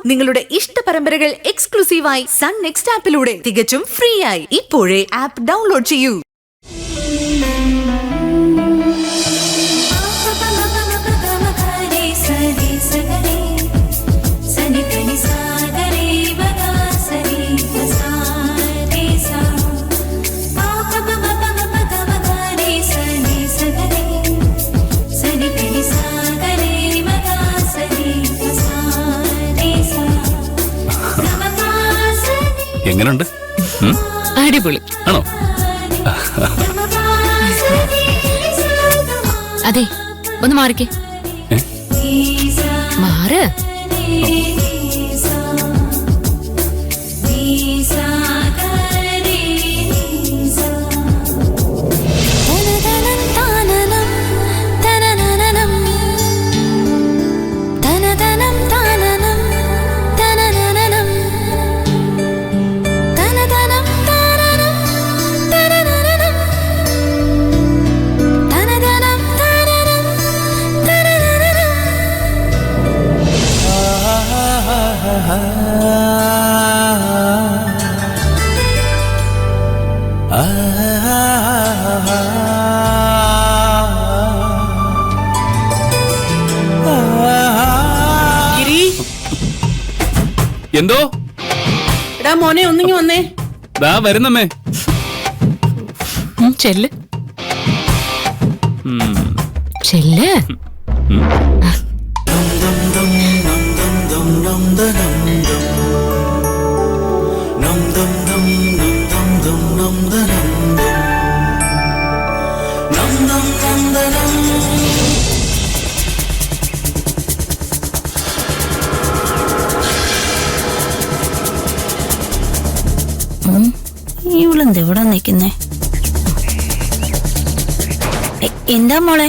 നിങ്ങളുടെ ഇഷ്ട പരമ്പരകൾ എക്സ്ക്ലൂസീവായി സൺ നെക്സ്റ്റ് ആപ്പിലൂടെ തികച്ചും ഫ്രീ ആയി. ഇപ്പോഴേ ആപ്പ് ഡൗൺലോഡ് ചെയ്യൂ. എങ്ങനെയുണ്ട്? അടിപൊളി ആണോ? അതെ, ഒന്ന് മാറിക്കേ. മാറ്. എന്തോ? എടാ മോനെ, ഒന്നിങ്ങി വന്നേ. ദാ വരുന്നമ്മേ. ചെല്ല് ചെല്ല്. ഇവളെന്ത് ഇവിടെ നിൽക്കുന്നേ? എന്താ മോളെ,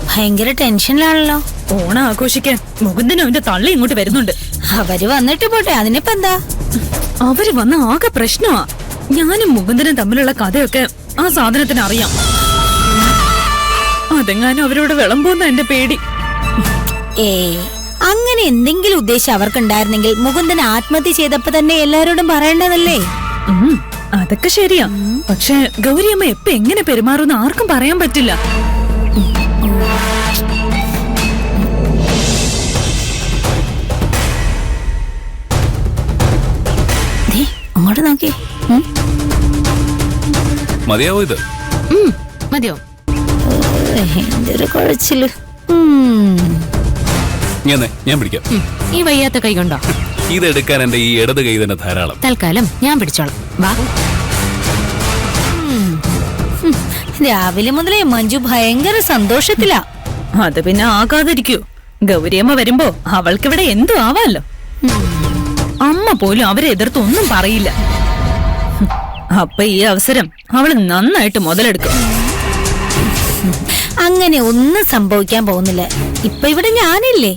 ഭയങ്കര ടെൻഷനിലാണല്ലോ. ഓണം ആഘോഷിക്കാൻ മുകുന്ദനും അവന്റെ തള്ളി ഇങ്ങോട്ട് വരുന്നുണ്ട്. അവര് വന്നിട്ട് പോട്ടെ, അതിനിപ്പോ എന്താ? അവര് വന്ന ആകെ പ്രശ്നമാ. ഞാനും മുകുന്ദനും തമ്മിലുള്ള കഥയൊക്കെ ആ സാധനത്തിന് അറിയാം. അതെങ്ങാനും അവരോട് വിളമ്പോന്ന എന്റെ പേടി. അങ്ങനെ എന്തെങ്കിലും ഉദ്ദേശം അവർക്കുണ്ടായിരുന്നെങ്കിൽ മുകുന്ദൻ ആത്മഹത്യ ചെയ്തപ്പോ തന്നെ എല്ലാരോടും പറയേണ്ടതല്ലേ? അതൊക്കെ ശരിയാ, പക്ഷെ ഗൗരിയമ്മ എപ്പ എങ്ങനെ പെരുമാറുന്ന ആർക്കും പറയാൻ പറ്റില്ല. അങ്ങോട്ട് നോക്കി. മതിയാവോ ഇത്? മതിയോ? എന്തൊരു കുഴച്ചില്. ഞാൻ പിടിക്കാം. ഈ വയ്യാത്ത കൈ കൊണ്ടോ? ഇതെടുക്കാൻ എന്റെ ഈ ഇടത് കൈ തന്നെ ധാരാളം. തൽക്കാലം ഞാൻ പിടിച്ചോളാം. വാ. രാവിലെ മുതലേ മഞ്ജു ഭയങ്കര സന്തോഷത്തിലാ. അത് പിന്നെ ആകാതിരിക്കൂ. ഗൗരിയമ്മ വരുമ്പോ അവൾക്കിവിടെ എന്തു ആവാലോ. അമ്മ പോലും അവരെ എതിർത്തൊന്നും പറയില്ല. അപ്പൊ ഈ അവസരം അവള് നന്നായിട്ട് മുതലെടുക്കും. അങ്ങനെ ഒന്നും സംഭവിക്കാൻ പോകുന്നില്ല. ഇപ്പൊ ഇവിടെ ഞാനില്ലേ.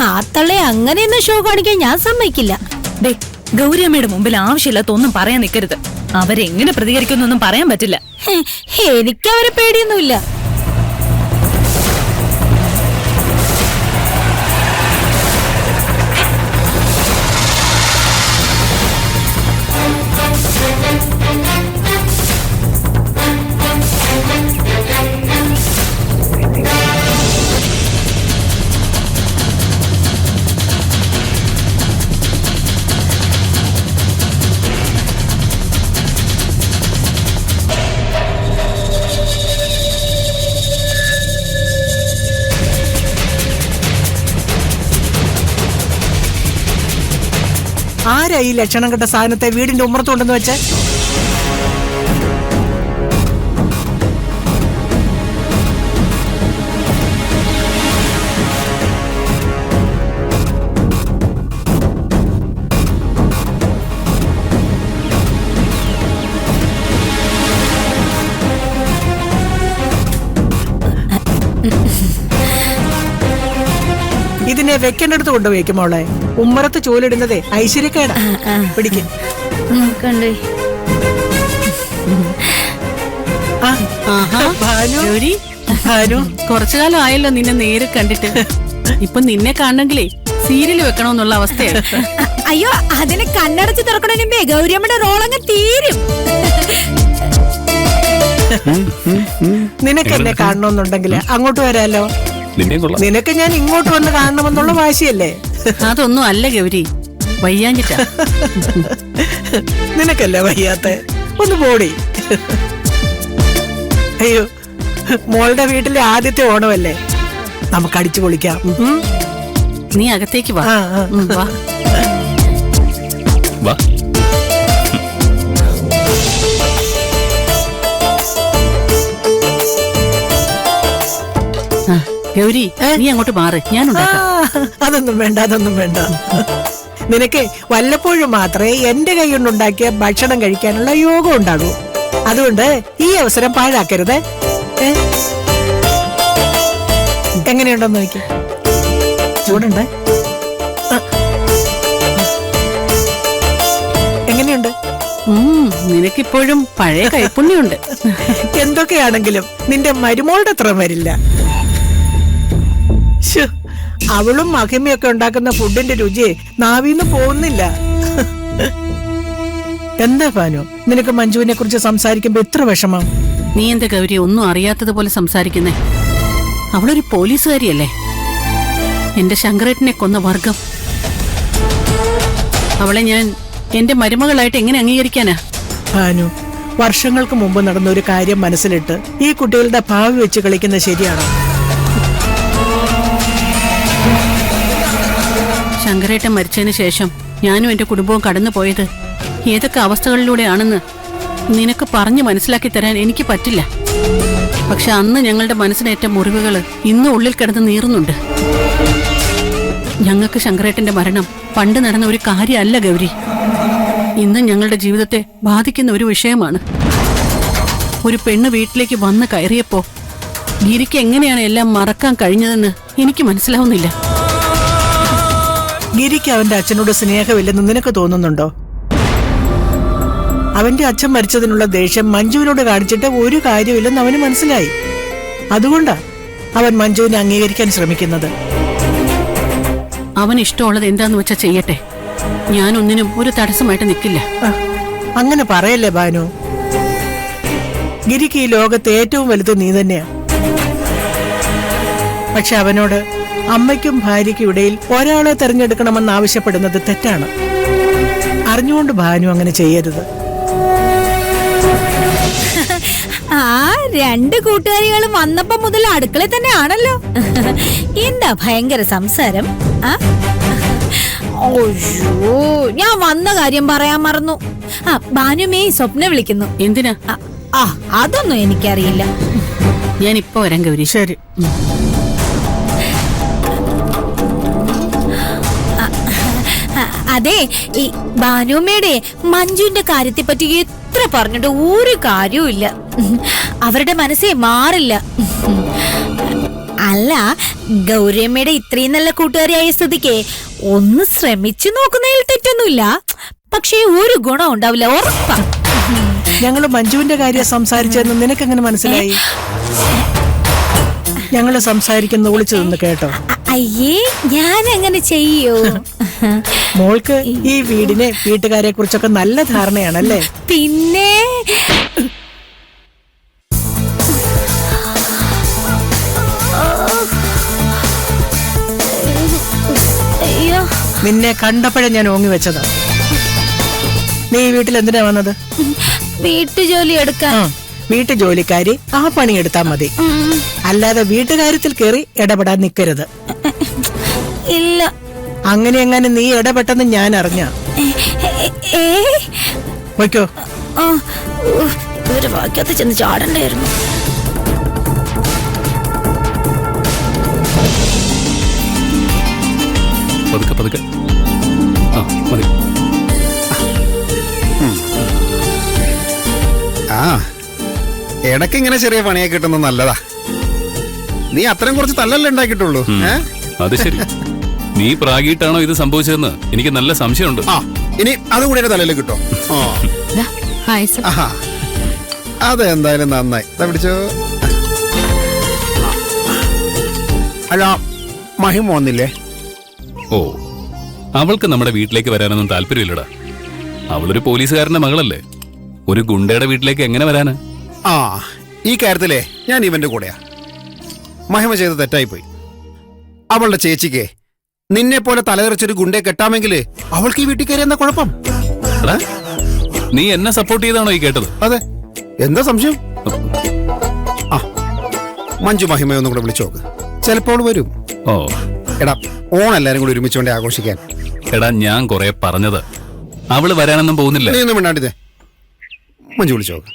ആ തള്ളെ അങ്ങനെയൊന്നും ഷോ കാണിക്കാൻ ഞാൻ സമ്മതിക്കില്ല. ഗൗരിയമ്മയുടെ മുമ്പിൽ ആവശ്യമില്ലാത്ത ഒന്നും പറയാൻ നിൽക്കരുത്. അവരെങ്ങനെ പ്രതികരിക്കുന്നൊന്നും പറയാൻ പറ്റില്ല. എനിക്കവരെ പേടിയൊന്നുമില്ല. ആരാ ഈ ലക്ഷണം കെട്ട സാധനത്തെ വീടിന്റെ ഉമ്മറത്തുണ്ടെന്ന് വെച്ച്? ഇതിനെ വെക്കേണ്ടടുത്ത് കൊണ്ടുപോയിക്കും മോളെ. ഉമ്മറത്ത് ചോലിടുന്നതേ ഐശ്വര്യക്കേടാ. പിടിക്കും. ഭാനു, കുറച്ചു കാലം ആയല്ലോ നിന്നെ നേരെ കണ്ടിട്ട്. ഇപ്പൊ നിന്നെ കാണണമെങ്കിലേ സീരിയൽ വെക്കണമെന്നുള്ള അവസ്ഥയാണ്. അയ്യോ അതിന് കണ്ണടച്ച് തുറക്കണതിന് മുമ്പേ ഗൗരിയമ്മയുടെ റോളങ്ങ് തീരും. നിനക്ക് എന്നെ കാണണമെന്നുണ്ടെങ്കിൽ അങ്ങോട്ട് വരാലോ. നിന്നെയും കൊള്ളാം. നിനക്ക് ഞാൻ ഇങ്ങോട്ട് വന്ന് കാണണമെന്നുള്ള വാശിയല്ലേ? അതൊന്നും അല്ല ഗൗരി, വയ്യാഞ്ഞിട്ടാ. നിനക്കല്ലേ വയ്യാത്ത, ഒന്ന് പോടി. അയ്യോ, മോളുടെ വീട്ടിലെ ആദ്യത്തെ ഓണമല്ലേ, നമുക്ക് അടിച്ചു പൊളിക്കാം. നീ അകത്തേക്ക് വാ. ആ, ആ. വാ. വാ. ആ, ഗൗരി നീ അങ്ങോട്ട് മാറ്, ഞാൻ ആ, ഉണ്ടാക്കാം. അതൊന്നും വേണ്ട, അതൊന്നും വേണ്ട. നിനക്ക് വല്ലപ്പോഴും മാത്രമേ എന്റെ കൈ കൊണ്ടുണ്ടാക്കിയ ഭക്ഷണം കഴിക്കാനുള്ള യോഗം ഉണ്ടാകൂ. അതുകൊണ്ട് ഈ അവസരം പാഴാക്കരുത്. എങ്ങനെയുണ്ടെന്ന് നോക്കി. ചൂടുണ്ട്. എങ്ങനെയുണ്ട്? നിനക്കിപ്പോഴും പഴയ കൈപ്പുണ്യുണ്ട്. എന്തൊക്കെയാണെങ്കിലും നിന്റെ മരുമോളുടെ അത്ര വരില്ല. ശ്ശോ, അവളും മഹിമയൊക്കെ ഉണ്ടാക്കുന്ന ഫുഡിന്റെ രുചി നാവിന്ന് പോകുന്നില്ല. എന്താ പാനു, നിനക്ക് മഞ്ജുവിനെ കുറിച്ച് സംസാരിക്കുമ്പോ എത്ര വിഷമം? നീ എന്താ ഗൗരി ഒന്നും അറിയാത്തതുപോലെ സംസാരിക്കുന്നേ? അവളൊരു പോലീസുകാരിയല്ലേ, എന്റെ ശങ്കരേട്ടനെ കൊന്ന വർഗം. അവളെ ഞാൻ എന്റെ മരുമകളായിട്ട് എങ്ങനെ അംഗീകരിക്കാനാ? ഭാനു, വർഷങ്ങൾക്ക് മുമ്പ് നടന്ന ഒരു കാര്യം മനസ്സിലിട്ട് ഈ കുട്ടികളുടെ ഭാവി വെച്ച് കളിക്കുന്നത് ശരിയാണോ? ശങ്കരേട്ടൻ മരിച്ചതിന് ശേഷം ഞാനും എന്റെ കുടുംബവും കടന്നു പോയത് ഏതൊക്കെ അവസ്ഥകളിലൂടെയാണെന്ന് നിനക്ക് പറഞ്ഞു മനസ്സിലാക്കി തരാൻ എനിക്ക് പറ്റില്ല. പക്ഷെ അന്ന് ഞങ്ങളുടെ മനസ്സിനേറ്റ മുറിവുകൾ ഇന്നും ഉള്ളിൽ കിടന്ന് നീറുന്നുണ്ട്. ഞങ്ങൾക്ക് ശങ്കരേട്ടന്റെ മരണം പണ്ട് നടന്ന ഒരു കാര്യമല്ല ഗൗരി, ഇന്ന് ഞങ്ങളുടെ ജീവിതത്തെ ബാധിക്കുന്ന ഒരു വിഷയമാണ്. ഒരു പെണ്ണ് വീട്ടിലേക്ക് വന്ന് കയറിയപ്പോ ഗിരിക്ക് എങ്ങനെയാണ് എല്ലാം മറക്കാൻ കഴിഞ്ഞതെന്ന് എനിക്ക് മനസ്സിലാവുന്നില്ല. ഗിരിക്ക് അവന്റെ അച്ഛനോട് സ്നേഹമില്ലെന്ന് നിനക്ക് തോന്നുന്നുണ്ടോ? അവന്റെ അച്ഛൻ മരിച്ചതിനുള്ള ദേഷ്യം മഞ്ജുവിനോട് കാണിച്ചിട്ട് ഒരു കാര്യമില്ലെന്ന് അവന് മനസ്സിലായി. അതുകൊണ്ടാ അവൻ മഞ്ജുവിനെ അംഗീകരിക്കാൻ ശ്രമിക്കുന്നത്. അവൻ ഇഷ്ടമുള്ളത് എന്താന്ന് വെച്ചാ ചെയ്യട്ടെ, ഞാനൊന്നിനും ഒരു തടസ്സമായിട്ട് നിൽക്കില്ല. അങ്ങനെ പറയല്ലേ ഭാനു. ഗിരിക്ക് ഈ ലോകത്ത് ഏറ്റവും വലുത് നീ തന്നെയാ. പക്ഷെ അവനോട് അമ്മയ്ക്കും ഭാര്യയ്ക്കും ഇടയിൽ ഒരാളെ തെരഞ്ഞെടുക്കണമെന്ന് ആവശ്യപ്പെടുന്നത് തെറ്റാണ്. അറിഞ്ഞുകൊണ്ട് ഭാനു അങ്ങനെ ചെയ്യരുത്. ആ രണ്ട് കൂട്ടുകാരികളും വന്നപ്പോ മുതൽ അടുക്കള തന്നെ ആണല്ലോ. എന്താ ഭയങ്കര സംസാരം? ഓയ്യോ, ഞാൻ വന്ന കാര്യം പറയാൻ മറന്നു. ആ ഭാനുമേ സ്വപ്ന വിളിക്കുന്നു. എന്തിനാ? ആ അതൊന്നും എനിക്കറിയില്ല. ഞാൻ ഇപ്പൊ വരാം ഗൗരി. ശരി. അതെ, ഈ ഭാനുമ്മയുടെ മഞ്ജുവിന്റെ കാര്യത്തെ പറ്റി എത്ര പറഞ്ഞിട്ട് ഒരു കാര്യവും ഇല്ല. അവരുടെ മനസ്സേ മാറില്ല. അല്ല, ഗൗരിയമ്മയുടെ ഇത്രയും നല്ല കൂട്ടുകാരിയായ സ്ഥിതിക്ക് ഒന്ന് ശ്രമിച്ചു നോക്കുന്നതിൽ തെറ്റൊന്നുമില്ല. പക്ഷേ ഒരു ഗുണം ഉണ്ടാവില്ല, ഉറപ്പാ. ഞങ്ങള് മഞ്ജുവിന്റെ കാര്യം സംസാരിച്ചെന്ന് നിനക്കെങ്ങനെ മനസ്സിലായി? ഞങ്ങള് സംസാരിക്കുന്ന വിളിച്ചു നിന്ന് കേട്ടോ? അയ്യേ, ഞാൻ അങ്ങനെ ചെയ്യോ? മോൾക്ക് ഈ വീടിനെ വീട്ടുകാരെ കുറിച്ചൊക്കെ നല്ല ധാരണയാണല്ലേ? പിന്നെ അയ്യോ, നിന്നെ കണ്ടപ്പോഴേ ഞാൻ ഓങ്ങി വെച്ചതാ. നീ ഈ വീട്ടിൽ എന്തിനാ വന്നത്? വീട്ടുജോലി എടുക്കാൻ. വീട്ടു ജോലിക്കാരി ആ പണിയെടുത്താ മതി, അല്ലാതെ വീട്ടുകാര്യത്തിൽ കയറി ഇടപെടാൻ നിൽക്കരുത്. ഇല്ല, അങ്ങനെ എങ്ങനെ നീ ഇടപെട്ടെന്ന് ഞാൻ അറിഞ്ഞ. വയ്ക്കോ. ഇവര് വാക്കകത്ത് ചെന്ന് ചാടണ്ടായിരുന്നു. പതുക്കെ പതുക്കെ. ആ മതി. ആ ഇടയ്ക്ക് ഇങ്ങനെ ചെറിയ പണിയൊക്കെ കിട്ടുന്നത് നല്ലതാ. നീ അത്രയും കുറച്ച് തല്ലല്ലേ ഉണ്ടാക്കിയിട്ടുള്ളൂ. അത് ശരി. നീ പ്രാഗിയിട്ടാണോ ഇത് സംഭവിച്ചതെന്ന് എനിക്ക് നല്ല സംശയമുണ്ട്. ആ ഇനി അതുകൂടി എന്റെ തലയിൽ കിട്ടോ? അതെന്തായാലും നന്നായി. പിടിച്ചോ. അല്ല, മഹിമ വന്നില്ലേ? ഓ, അവൾക്ക് നമ്മുടെ വീട്ടിലേക്ക് വരാനൊന്നും താല്പര്യമില്ലടാ. അവളൊരു പോലീസുകാരന്റെ മകളല്ലേ, ഒരു ഗുണ്ടയുടെ വീട്ടിലേക്ക് എങ്ങനെ വരാന്? ആ, ഈ കാര്യത്തിലേ ഞാൻ ഇവന്റെ കൂടെയാ. മഹിമ ചെയ്ത് തെറ്റായിപ്പോയി. അവളുടെ ചേച്ചിക്ക് നിന്നെ പോലെ തലതെറിച്ചൊരു ഗുണ്ടയെ കെട്ടാമെങ്കിൽ അവൾക്ക് ഈ വീട്ടിൽ കയറി എന്താ കുഴപ്പം? എടാ, നീ എന്നെ സപ്പോർട്ട് ചെയ്താണോ ഈ കേട്ടത്? അതെ, എന്താ സംശയം? ആ, മഞ്ജു മഹിമയൊന്നും കൂടെ വിളിച്ചു നോക്ക്, ചിലപ്പോൾ വരും. ഓ എടാ, ഓണെല്ലാരും കൂടി ഒരുമിച്ച് വേണ്ടി ആഘോഷിക്കാൻ. എടാ, ഞാൻ കുറെ പറഞ്ഞത്, അവള് വരാനൊന്നും പോകുന്നില്ല. നീ ഒന്നും മിണ്ടാണ്ടിതേ. മഞ്ജു വിളിച്ചു നോക്ക്.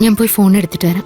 ഞാൻ പോയി ഫോൺ എടുത്തിട്ട് വരാം.